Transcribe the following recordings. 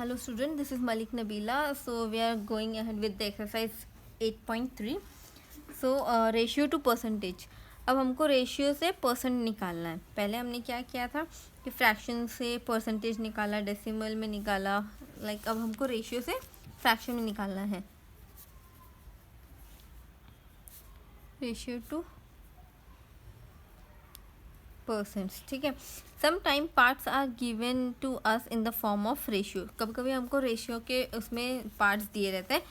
Hello student, this is Malik Nabila. So we are going ahead with the exercise 8.3. So ratio to percentage. अब हमको ratio से percent निकालना है. पहले हमने क्या किया था कि फ्रैक्शन से परसेंटेज निकाला, डेसिमल में निकाला. अब हमको रेशियो से फ्रैक्शन में निकालना है. Ratio to percents. ठीक है. Some time parts are given to us in the form of ratio. कभी कभी हमको रेशियो के उसमें पार्ट्स दिए रहते हैं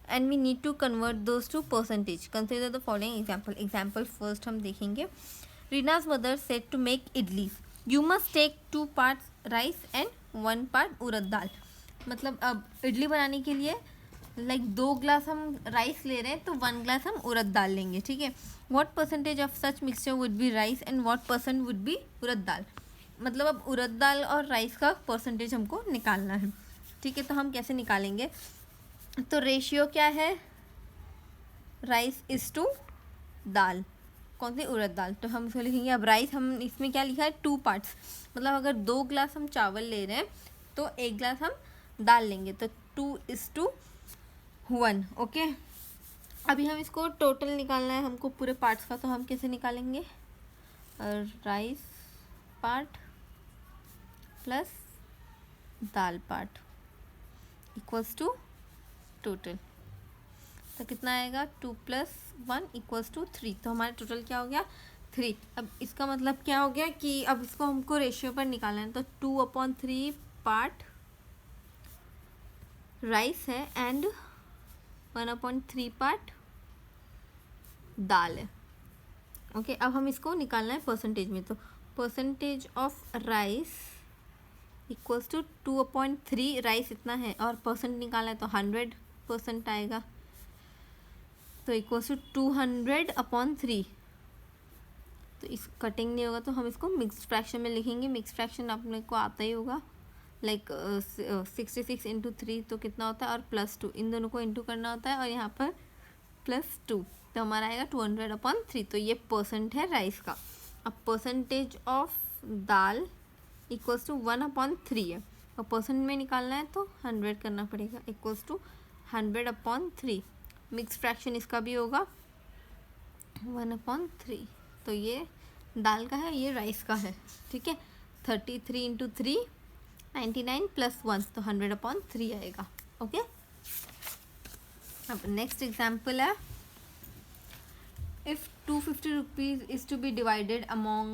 and we need to convert those to percentage. Consider the following example first हम देखेंगे. Reena's mother said to make idlis. You must take 2 parts rice and 1 part urad dal. मतलब अब इडली बनाने के लिए 2 ग्लास हम राइस ले रहे हैं तो 1 ग्लास हम उड़द दाल लेंगे. ठीक है. What percentage of such mixture would be rice and what percent would be urad dal. मतलब अब उड़द दाल और राइस का परसेंटेज हमको निकालना है. ठीक है. तो हम कैसे निकालेंगे? तो रेशियो क्या है? राइस इज टू दाल. कौन सी? उड़द दाल. तो हम इसको लिखेंगे. अब राइस हम इसमें क्या लिखा है? 2 पार्ट्स. मतलब अगर 2 ग्लास हम चावल ले रहे हैं तो 1 ग्लास हम दाल लेंगे. तो 2:1. ओके. अभी हम इसको टोटल निकालना है हमको पूरे पार्ट्स का. तो हम कैसे निकालेंगे? Rice part plus dal part equals to total. तो कितना आएगा? 2 + 1 = 3. तो हमारा टोटल क्या हो गया? 3. अब इसका मतलब क्या हो गया कि अब इसको हमको रेशियो पर निकालना है. तो 2/3 पार्ट राइस है एंड 1/3 पार्ट दाल है. ओके. अब हम इसको निकालना है परसेंटेज में. तो percentage of rice equals to 2/3. Rice इतना है और परसेंट निकालना है तो 100% आएगा. तो इक्वल्स टू 200/3. तो इस कटिंग नहीं होगा तो हम इसको मिक्स्ड फ्रैक्शन में लिखेंगे. मिक्स्ड फ्रैक्शन अपने को आता ही होगा. 66 × 3 तो कितना होता है? और +2. इन दोनों को इंटू करना होता है और यहाँ पर +2. तो हमारा आएगा 200/3. तो ये परसेंट है राइस का. अब percentage of dal equals to 1/3 है और परसेंट में निकालना है तो 100 करना पड़ेगा. Equals to 100/3. मिक्स फ्रैक्शन इसका भी होगा 1/3. तो ये दाल का है, ये राइस का है. ठीक है. 33 × 3 99 + 1 तो 100/3 आएगा. ओके. अब नेक्स्ट एग्जाम्पल है. If 250 rupees is to be divided among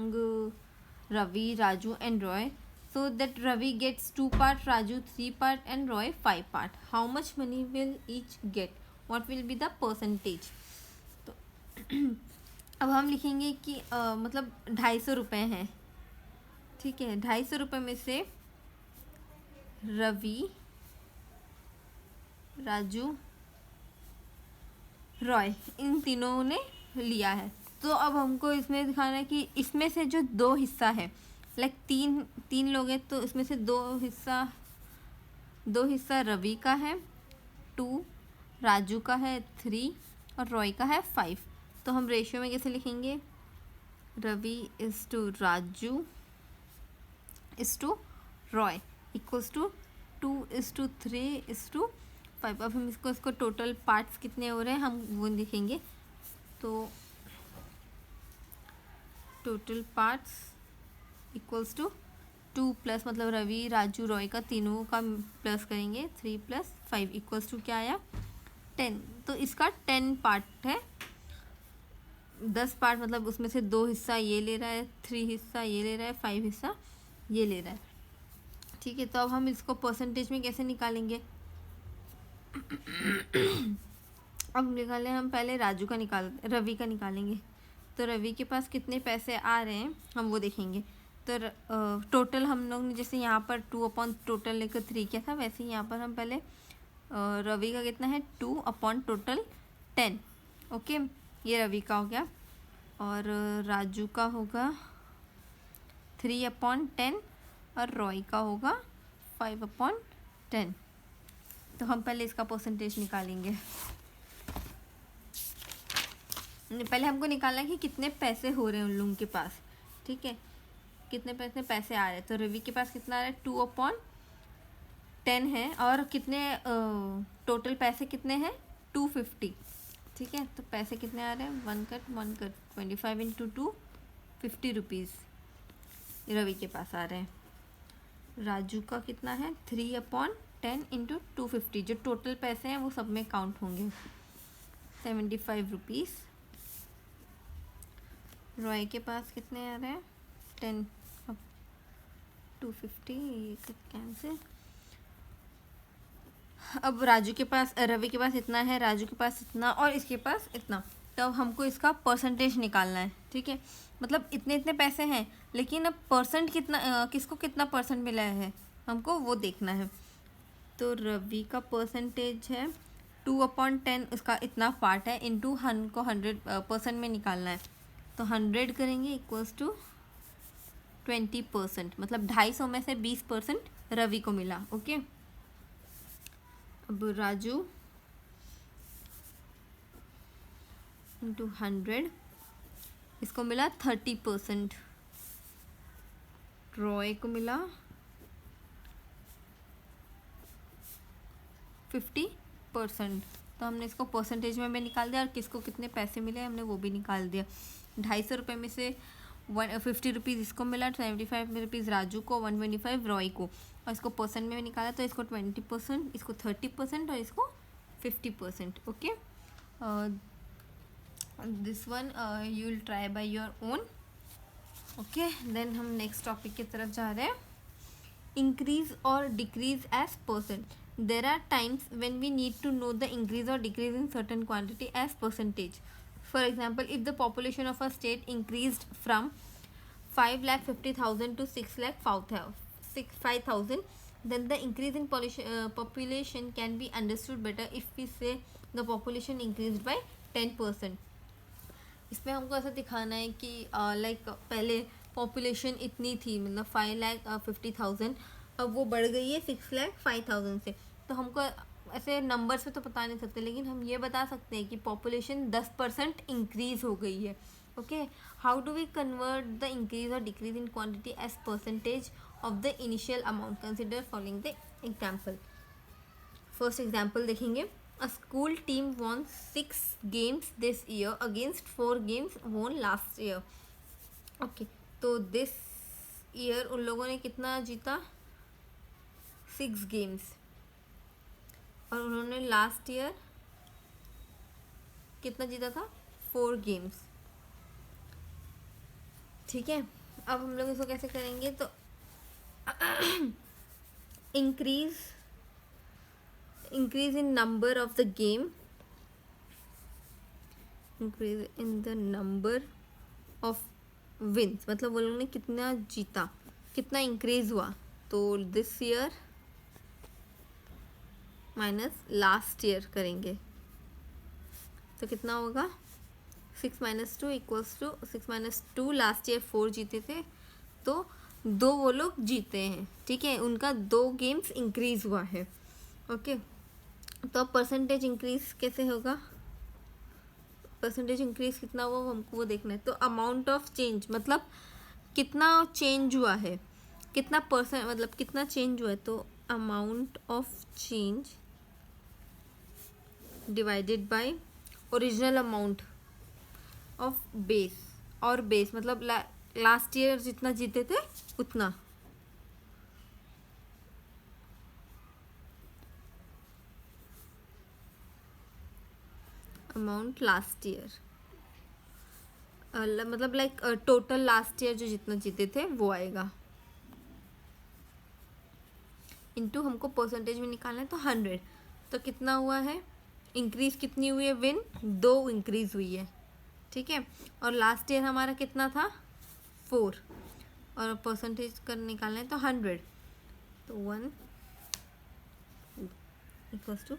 Ravi, Raju and Roy, so that Ravi gets 2 part, Raju 3 part and Roy 5 part, how much money will each get? What will be the percentage? तो अब हम लिखेंगे कि मतलब 250 रुपये हैं. ठीक है. 250 रुपये में से रवि, राजू, रॉय इन तीनों ने लिया है. तो अब हमको इसमें दिखाना है कि इसमें से जो 2 हिस्सा है, तीन लोग हैं तो इसमें से 2 हिस्सा रवि का है 2, राजू का है 3 और रॉय का है 5. तो हम रेशियो में कैसे लिखेंगे? Ravi is to Raju is to Roy equals to 2:3 5. अब हम इसको टोटल पार्ट्स कितने हो रहे हैं हम वो लिखेंगे. तो total parts equals to 2 plus मतलब रवि, राजू, रॉय का तीनों का प्लस करेंगे. 3 + 5 इक्वल्स टू क्या आया? 10. तो इसका 10 पार्ट है. 10 पार्ट मतलब उसमें से 2 हिस्सा ये ले रहा है, 3 हिस्सा ये ले रहा है, 5 हिस्सा ये ले रहा है. ठीक है. तो अब हम इसको परसेंटेज में कैसे निकालेंगे? अब निकालें हम पहले रवि का निकालेंगे. तो रवि के पास कितने पैसे आ रहे हैं हम वो देखेंगे. तो टोटल हम लोग ने जैसे यहाँ पर 2/टोटल लेकर 3 किया था, वैसे ही यहाँ पर हम पहले रवि का कितना है 2/टोटल 10. ओके. ये रवि का हो गया. और राजू का होगा 3/10 और रॉय का होगा 5/10. तो हम पहले इसका परसेंटेज निकालेंगे. पहले हमको निकालना है कि कितने पैसे हो रहे हैं उन लोगों के पास. ठीक है. कितने पैसे आ रहे हैं. तो रवि के पास कितना आ रहा है? 10 है और कितने टोटल पैसे कितने हैं 250, ठीक है। तो पैसे कितने आ रहे हैं, 1 कट 25 इंटू 2 50 रुपीज़ रवि के पास आ रहे हैं। राजू का कितना है 3/10 इंटू 250, जो टोटल पैसे हैं वो सब में काउंट होंगे 75 रुपीज़। रॉय के पास कितने आ रहे हैं 10 250 कैंसिल। अब राजू के पास रवि के पास इतना है, राजू के पास इतना और इसके पास इतना, तो अब हमको इसका परसेंटेज निकालना है, ठीक है। मतलब इतने इतने पैसे हैं लेकिन अब परसेंट कितना किसको कितना परसेंट मिला है हमको वो देखना है। तो रवि का परसेंटेज है 2/10, उसका इतना पार्ट है, इनटू को 100% में निकालना है। तो 100 करेंगे इक्वल्स टू 20%, मतलब 250 में से 20% रवि को मिला, ओके। अब राजू इंटू 100, इसको मिला 30%, रॉय को मिला 50%। तो हमने इसको परसेंटेज में भी निकाल दिया और किसको कितने पैसे मिले हमने वो भी निकाल दिया। 250 रुपये में से 50 रुपीज़ इसको मिला, 75 रुपीज़ राजू को, 125 रॉय को, और इसको परसेंट में भी निकाला तो इसको 20%, इसको 30% और इसको 50%, okay. This one you will try by your own, okay. Then हम नेक्स्ट टॉपिक की तरफ जा रहे हैं, इंक्रीज और decrease as percent. There are times when we need to know the increase or decrease in certain quantity as percentage. For example, if the population of a state increased from 5,50,000 to 6,05,000, then the increase in population can be understood better if we say the population increased by 10%. इसमें हमको ऐसा दिखाना है कि like पहले population इतनी थी, मतलब 5,50,000, अब वो बढ़ गई है 6,05,000 से। तो हमको ऐसे नंबर्स में तो बता नहीं सकते, लेकिन हम ये बता सकते हैं कि पॉपुलेशन 10% इंक्रीज़ हो गई है, okay. How do we convert the increase और decrease in quantity as percentage of the initial amount, consider following the example. First example देखेंगे, a school team won 6 games this year against 4 games won last year, okay. तो this year उन लोगों ने कितना जीता 6 games, और उन्होंने last year कितना जीता था 4 गेम्स, ठीक है। अब हम लोग इसको कैसे करेंगे, तो increase in number of the game, increase in the number of wins, मतलब वो लोगों ने कितना जीता, कितना इंक्रीज हुआ। तो this year minus last year करेंगे तो कितना होगा 6 - 2 इक्वल्स टू 6 - 2, लास्ट ईयर 4 जीते थे तो 2 वो लोग जीते हैं, ठीक है। उनका 2 गेम्स इंक्रीज हुआ है, ओके। तो अब परसेंटेज इंक्रीज कैसे होगा, परसेंटेज इंक्रीज कितना हुआ हमको वो देखना है। तो अमाउंट ऑफ चेंज मतलब कितना चेंज हुआ है, कितना परसेंट मतलब कितना चेंज हुआ है, तो amount of change divided by original amount of base, और बेस मतलब लास्ट ईयर जितना जीते थे उतना, अमाउंट लास्ट ईयर मतलब लाइक टोटल लास्ट ईयर जो जितना जीते थे वो आएगा, इनटू हमको परसेंटेज में निकालना है तो 100। तो कितना हुआ है इंक्रीज, कितनी हुई है विन 2 इंक्रीज हुई है, ठीक है। और लास्ट ईयर हमारा कितना था 4, और परसेंटेज कर निकालना है तो 100, तो 1 इक्वल्स टू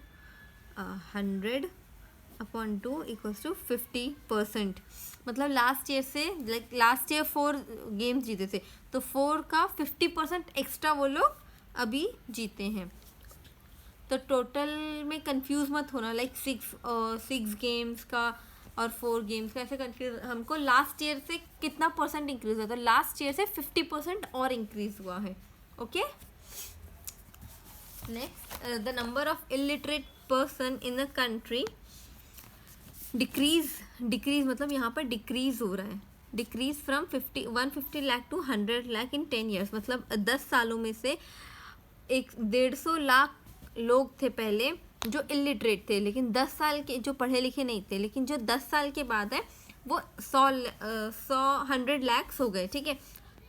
100/2 इक्वल्स टू 50%। मतलब लास्ट ईयर से लाइक लास्ट ईयर 4 गेम्स जीते थे तो 4 का 50% एक्स्ट्रा वो लोग अभी जीते हैं। तो टोटल में कंफ्यूज मत होना, लाइक 6 गेम्स का और 4 गेम्स का ऐसे कंफ्यूज, हमको लास्ट ईयर से कितना परसेंट इंक्रीज हुआ, तो लास्ट ईयर से 50% और इंक्रीज हुआ है, okay. Next, the number of illiterate person in the country decrease मतलब यहाँ पर डिक्रीज हो रहा है, decrease from 150 lakh to 100 lakh in 10 years. मतलब 10 सालों में से 150 लाख लोग थे पहले जो इलिटरेट थे, लेकिन 10 साल के जो पढ़े लिखे नहीं थे, लेकिन जो 10 साल के बाद है वो 100 लैक्स हो गए। ठीक है,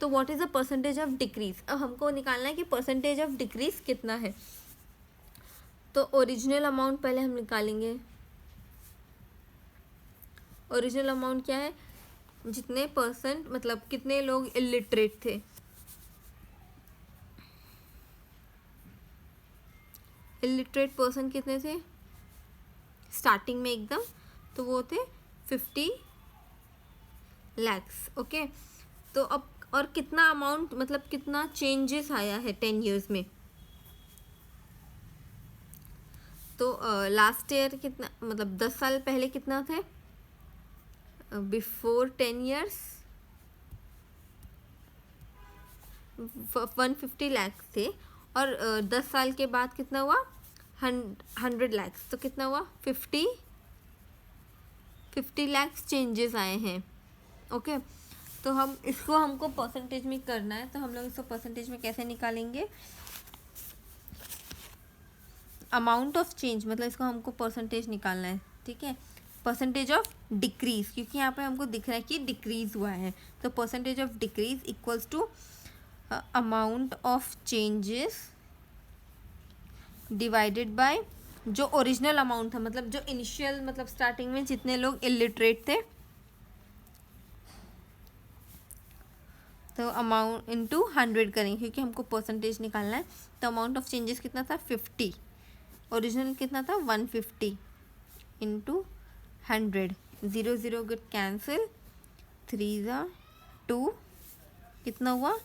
तो what is the percentage of decrease. अब हमको निकालना है कि परसेंटेज ऑफ डिक्रीज कितना है। तो ओरिजिनल अमाउंट पहले हम निकालेंगे। ओरिजिनल अमाउंट क्या है, जितने परसेंट मतलब कितने लोग इलिटरेट थे। इलिटरेट पर्सन कितने थे स्टार्टिंग में एकदम, तो वो थे 50 लैक्स। ओके, तो अब और कितना अमाउंट मतलब कितना चेंजेस आया है 10 ईयर्स में। तो लास्ट ईयर कितना मतलब 10 साल पहले कितना थे, बिफोर 10 ईयर्स 150 लैक्स थे, और 10 साल के बाद कितना हुआ 100 लैक्स, तो कितना हुआ 50 लैक्स चेंजेस आए हैं। ओके, तो हम इसको हमको परसेंटेज में करना है, तो हम लोग इसको परसेंटेज में कैसे निकालेंगे। अमाउंट ऑफ चेंज मतलब इसको हमको परसेंटेज निकालना है। ठीक है, परसेंटेज ऑफ डिक्रीज, क्योंकि यहाँ पे हमको दिख रहा है कि डिक्रीज हुआ है, तो percentage of decrease equals to amount of changes divided by जो ओरिजिनल अमाउंट था, मतलब जो इनिशियल मतलब स्टार्टिंग में जितने लोग इलिटरेट थे, तो अमाउंट इंटू 100 करेंगे क्योंकि हमको परसेंटेज निकालना है। तो अमाउंट ऑफ चेंजेस कितना था 50, ओरिजिनल कितना था 150 इंटू 100, 0 0 गेट कैंसिल, 3 2, कितना हुआ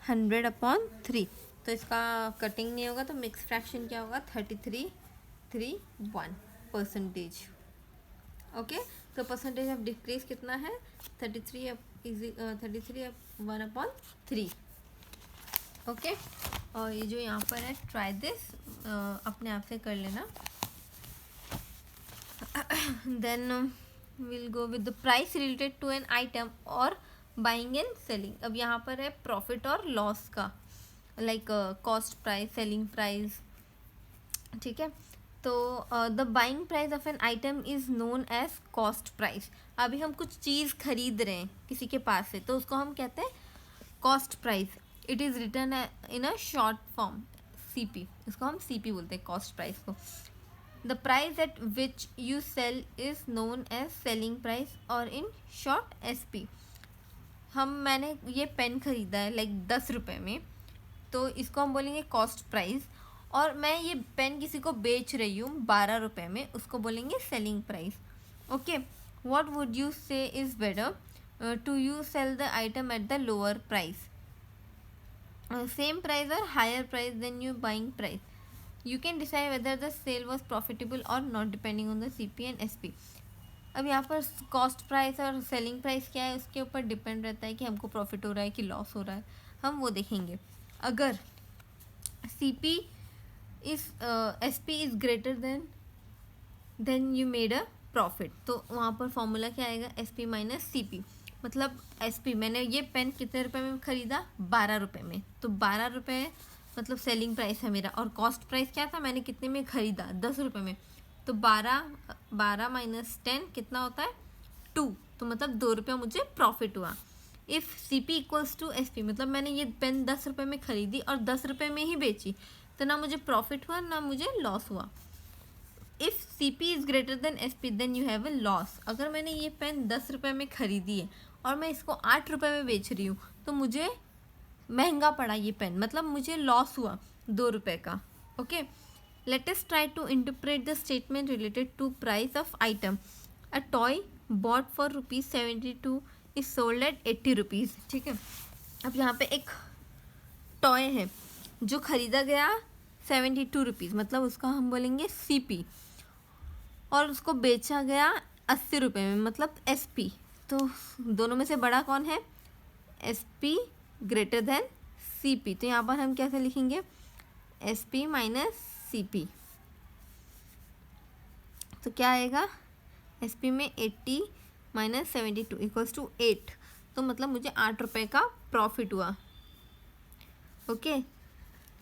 100/3। तो इसका कटिंग नहीं होगा, तो मिक्स फ्रैक्शन क्या होगा 33.31%। ओके, तो परसेंटेज ऑफ डिक्रीज कितना है 33/1/3। ओके, और ये जो यहाँ पर है ट्राई दिस, अपने आप से कर लेना। Then will go with the price related to an item और बाइंग एंड सेलिंग। अब यहाँ पर है प्रॉफिट और लॉस का, like cost price, selling price. ठीक है, तो the buying price of an item is known as cost price. अभी हम कुछ चीज़ खरीद रहे हैं किसी के पास से, तो उसको हम कहते हैं cost price. It is written in a short form CP, इसको हम CP बोलते हैं कॉस्ट प्राइस को। The price at which you sell is known as selling price, और इन शॉर्ट SP। मैंने ये पेन ख़रीदा है लाइक 10 रुपये में, तो इसको हम बोलेंगे कॉस्ट प्राइस। और मैं ये पेन किसी को बेच रही हूँ 12 रुपये में, उसको बोलेंगे selling price. Okay, what would you say is better to you sell the item at the lower price, same price और higher price then you buying price. You can decide whether the sale was profitable और not depending on the CP and SP। अब यहाँ पर cost price और selling price क्या है, उसके ऊपर डिपेंड रहता है कि हमको प्रॉफिट हो रहा है कि लॉस हो रहा है, हम वो देखेंगे। अगर CP is SP is greater than you made a profit, तो वहाँ पर फॉर्मूला क्या आएगा SP माइनस CP। मतलब SP मैंने ये पेन कितने रुपए में ख़रीदा 12 रुपये में, तो 12 रुपये मतलब सेलिंग प्राइस है मेरा, और कॉस्ट प्राइस क्या था मैंने कितने में ख़रीदा 10 रुपये में, तो 12 माइनस 10 कितना होता है 2, तो मतलब 2 रुपये मुझे प्रॉफिट हुआ। If CP equals to SP मतलब मैंने ये पेन 10 रुपये में ख़रीदी और 10 रुपये में ही बेची, तो ना मुझे प्रॉफिट हुआ ना मुझे लॉस हुआ। If CP is greater than SP then you have a loss. अगर मैंने ये पेन 10 रुपये में ख़रीदी है और मैं इसको 8 रुपये में बेच रही हूँ, तो मुझे महंगा पड़ा ये पेन, मतलब मुझे लॉस हुआ 2 रुपये का। Okay, let us try to interpret the statement related to price of item. A toy bought for ₹72 is sold at 80 rupees. ठीक है, अब यहाँ पे एक टॉय है जो ख़रीदा गया 72 रुपीज़, मतलब उसका हम बोलेंगे CP, और उसको बेचा गया 80 रुपये में, मतलब SP। तो दोनों में से बड़ा कौन है SP ग्रेटर देन CP। तो यहाँ पर हम कैसे लिखेंगे SP माइनस CP, तो क्या आएगा SP में 80 माइनस 72 इक्वल्स टू 8, तो मतलब मुझे 8 रुपये का प्रॉफिट हुआ। ओके,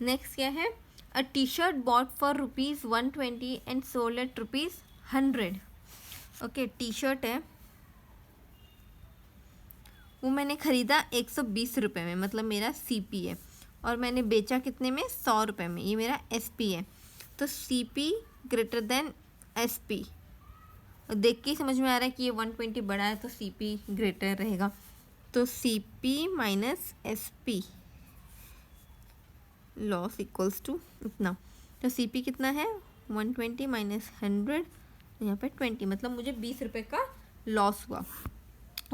नेक्स्ट क्या है, a T shirt bought for ₹120 and sold at ₹100। Okay, T shirt है वो मैंने ख़रीदा 120 रुपये में, मतलब मेरा CP है, और मैंने बेचा कितने में, 100 रुपये में, ये मेरा SP है। तो CP ग्रेटर देन SP, देख के ही समझ में आ रहा है कि ये 120 बड़ा है तो CP ग्रेटर रहेगा, तो CP minus SP loss equals to इतना। तो CP कितना है, 120 माइनस 100, यहाँ पे 20, मतलब मुझे 20 रुपये का लॉस हुआ।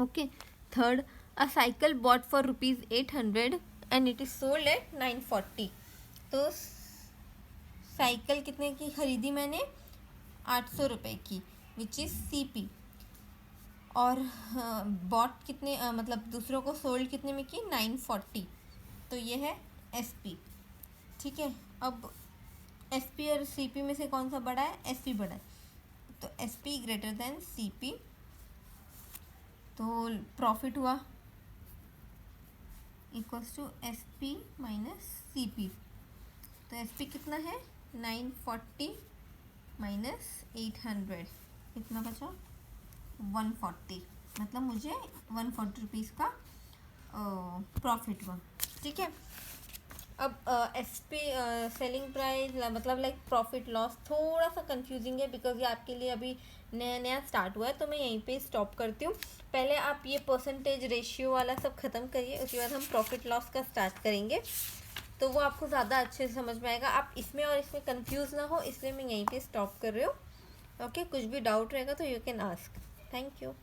Okay, third, a cycle bought for ₹800 and it is sold at 940। तो साइकिल कितने की खरीदी मैंने, 800 रुपये की, विच इज़ CP, और बॉट कितने मतलब दूसरों को सोल्ड कितने में की, 940, तो ये है SP। ठीक है, अब SP और CP में से कौन सा बड़ा है, SP बड़ा है, तो SP ग्रेटर देन CP, तो प्रॉफिट हुआ equals to SP minus CP। तो SP कितना है, 940 माइनस 800, कितना बचा, 140, मतलब मुझे 140 रुपीज़ का प्रॉफिट हुआ। ठीक है, अब SP सेलिंग प्राइस मतलब लाइक प्रॉफिट लॉस थोड़ा सा कंफ्यूजिंग है, बिकॉज ये आपके लिए अभी नया नया स्टार्ट हुआ है, तो मैं यहीं पे स्टॉप करती हूँ। पहले आप ये परसेंटेज रेशियो वाला सब ख़त्म करिए, उसके बाद हम प्रॉफिट लॉस का स्टार्ट करेंगे, तो वो आपको ज़्यादा अच्छे से समझ में आएगा। आप इसमें और इसमें कंफ्यूज ना हो, इसलिए मैं यहीं पे स्टॉप कर रही हूँ। ओके, कुछ भी डाउट रहेगा तो you can ask. Thank you.